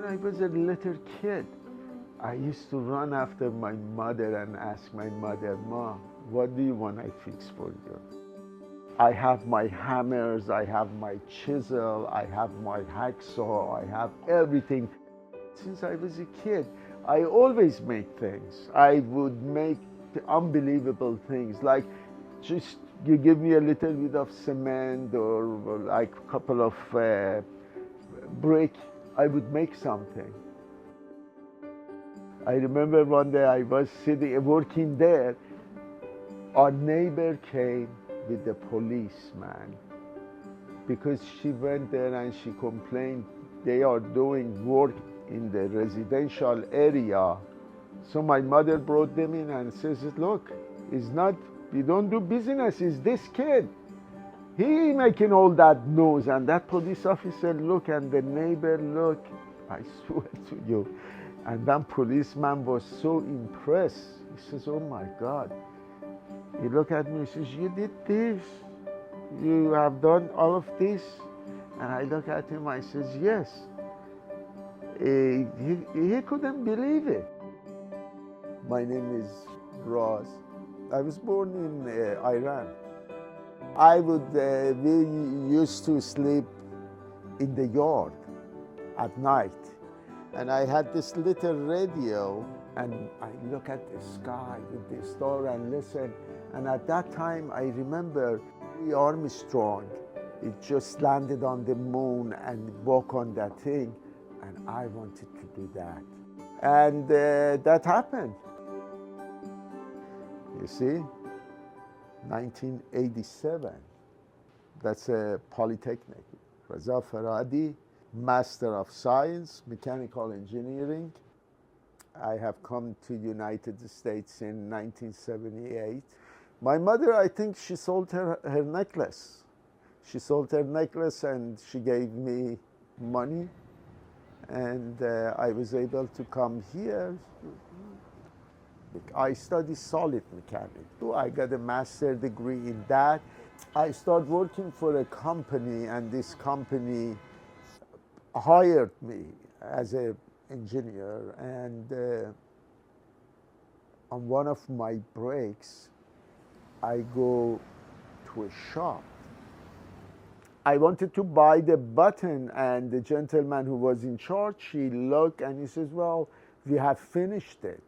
I was a little kid, I used to run after my mother and ask my mother, Mom, what do you want I fix for you? I have my hammers, I have my chisel, I have my hacksaw, I have everything. Since I was a kid, I always make things. I would make unbelievable things, like just you give me a little bit of cement or like a couple of brick, I would make something. I remember one day I was working there, our neighbor came with the policeman because she went there and she complained they are doing work in the residential area. So my mother brought them in and says, look, it's not, we don't do business, it's this kid. He making all that noise. And that police officer look and the neighbor look, I swear to you. And that policeman was so impressed. He says, oh my God. He looked at me and says, you did this? You have done all of this? And I look at him, I says, yes. He couldn't believe it. My name is Roz. I was born in Iran. We used to sleep in the yard at night. And I had this little radio, and I look at the sky with the star and listen. And at that time, I remember Armstrong, it just landed on the moon and walk on that thing. And I wanted to do that. And that happened. You see, 1987. That's a polytechnic. Raza Faradi, Master of Science, Mechanical Engineering. I have come to United States in 1978. My mother, I think she sold her necklace. She sold her necklace and she gave me money. And I was able to come here. I studied solid mechanics. I got a master's degree in that. I started working for a company, and this company hired me as an engineer. And on one of my breaks, I go to a shop. I wanted to buy the button, and the gentleman who was in charge, he looked and he says, well, we have finished it.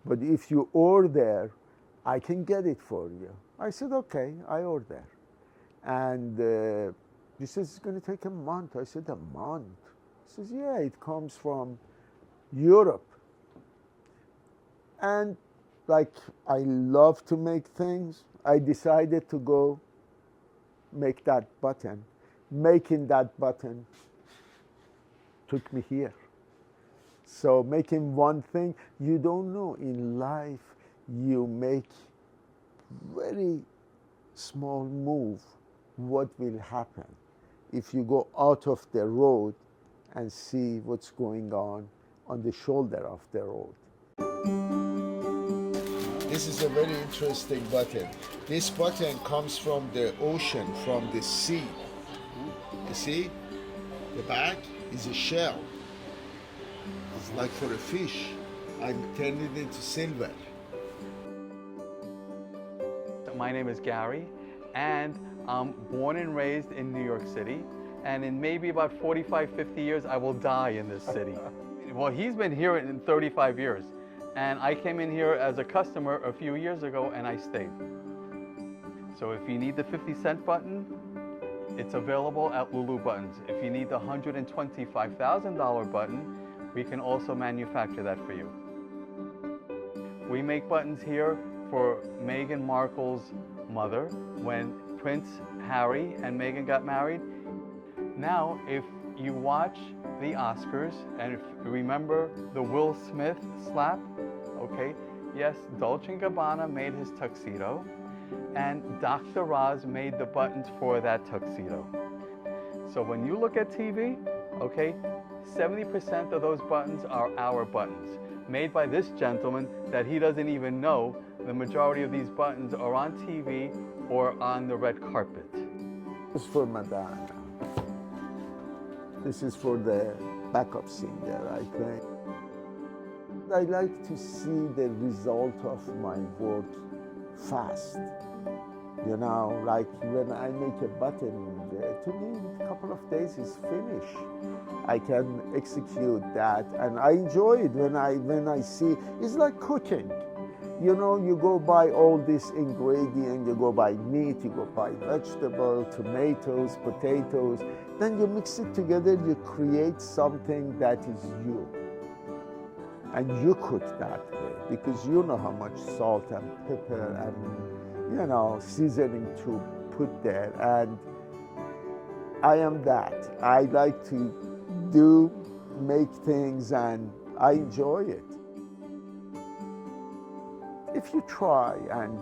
But if you order, I can get it for you. I said, okay, I order. And he says, it's going to take a month. I said, a month? He says, yeah, it comes from Europe. And like, I love to make things. I decided to go make that button. Making that button took me here. So making one thing, you don't know, in life you make very small move, what will happen if you go out of the road and see what's going on the shoulder of the road. This is a very interesting button. This button comes from the ocean, from the sea. You see, the back is a shell. It's like for a fish. I turned it into silver. My name is Gary, and I'm born and raised in New York City. And in maybe about 45, 50 years, I will die in this city. Well, he's been here in 35 years. And I came in here as a customer a few years ago, and I stayed. So if you need the 50-cent button, it's available at Lulu Buttons. If you need the $125,000 button, we can also manufacture that for you. We make buttons here for Meghan Markle's mother when Prince Harry and Meghan got married. Now, if you watch the Oscars and if you remember the Will Smith slap, okay, yes, Dolce & Gabbana made his tuxedo, and Dr. Roz made the buttons for that tuxedo. So when you look at TV, okay, 70% of those buttons are our buttons, made by this gentleman that he doesn't even know. The majority of these buttons are on TV or on the red carpet. It's for Madonna. This is for the backup singer, I think. I like to see the result of my work fast. You know, like when I make a button, to me, a couple of days is finished. I can execute that, and I enjoy it when I see. It's like cooking. You know, you go buy all this ingredient, you go buy meat, you go buy vegetable, tomatoes, potatoes, then you mix it together, you create something that is you. And you cook that way because you know how much salt and pepper and, you know, seasoning to put there. And I am that. I like to make things, and I enjoy it. If you try and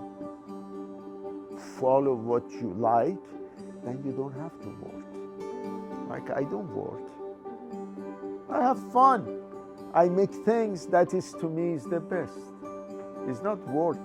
follow what you like, then you don't have to work. Like, I don't work. I have fun. I make things that is, to me, is the best. It's not work.